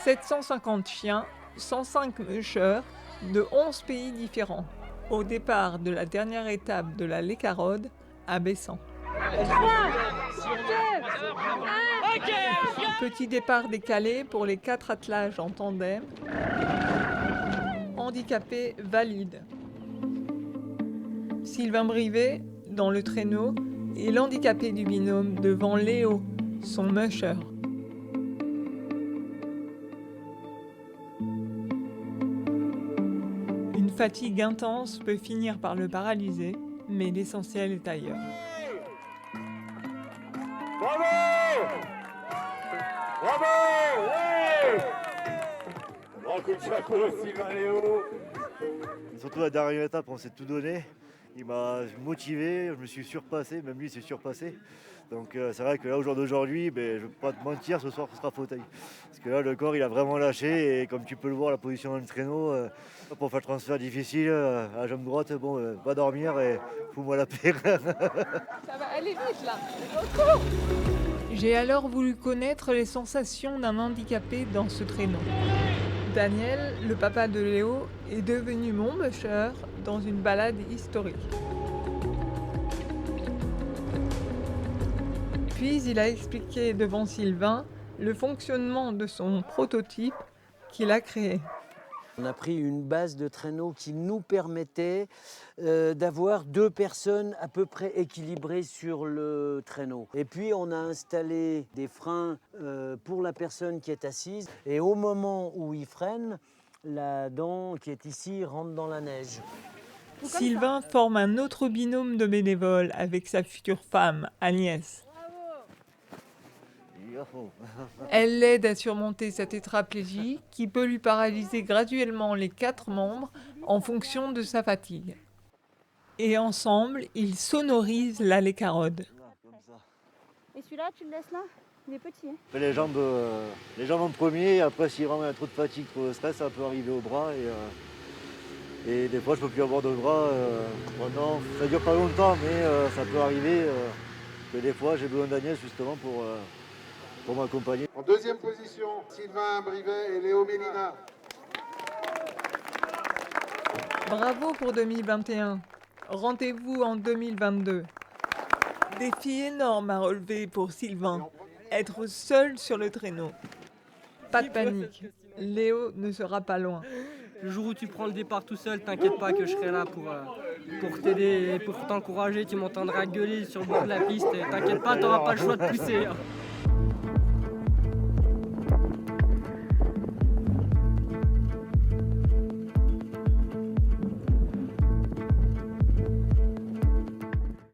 750 chiens, 105 mushers de 11 pays différents, au départ de la dernière étape de la Lécarode à Bessan. Petit départ décalé pour les 4 attelages en tandem, handicapés valides. Sylvain Brivet, dans le traîneau, et l'handicapé du binôme devant Léo, son musher. Une fatigue intense peut finir par le paralyser, mais l'essentiel est ailleurs. Bravo! Bravo! Ouais! Bon coup de chapeau, Sylvain Léo! Surtout la dernière étape, on s'est tout donné. Il m'a motivé, je me suis surpassé, même lui s'est surpassé. Donc c'est vrai que là, au jour d'aujourd'hui, je ne vais pas te mentir, ce soir ce sera fauteuil. Parce que là, le corps il a vraiment lâché et comme tu peux le voir, la position dans le traîneau, pour faire le transfert difficile, à la jambe droite, va dormir et fous-moi la paix. Ça va aller vite là. J'ai alors voulu connaître les sensations d'un handicapé dans ce traîneau. Daniel, le papa de Léo, est devenu mon musher dans une balade historique. Puis il a expliqué devant Sylvain le fonctionnement de son prototype qu'il a créé. On a pris une base de traîneau qui nous permettait d'avoir 2 personnes à peu près équilibrées sur le traîneau. Et puis on a installé des freins pour la personne qui est assise. Et au moment où il freine, la dent qui est ici rentre dans la neige. Sylvain forme un autre binôme de bénévoles avec sa future femme, Agnès. Elle l'aide à surmonter sa tétraplégie qui peut lui paralyser graduellement les 4 membres en fonction de sa fatigue. Et ensemble, ils sonorisent la Lécarode. Et celui-là, tu le laisses là? Il est petit. Hein. Les jambes en premier, après s'il vraiment il y a trop de fatigue, trop de stress, ça peut arriver au bras. Et des fois je peux plus avoir de bras. Maintenant, ça dure pas longtemps, mais ça peut arriver que des fois j'ai besoin d'Agnès justement pour m'accompagner. En deuxième position, Sylvain Brivet et Léo Mélina. Bravo pour 2021. Rendez-vous en 2022. Défi énorme à relever pour Sylvain. Être seul sur le traîneau. Pas de panique. Léo ne sera pas loin. Le jour où tu prends le départ tout seul, t'inquiète pas que je serai là pour t'aider, pour t'encourager. Tu m'entendras gueuler sur le bord de la piste. T'inquiète pas, t'auras pas le choix de pousser.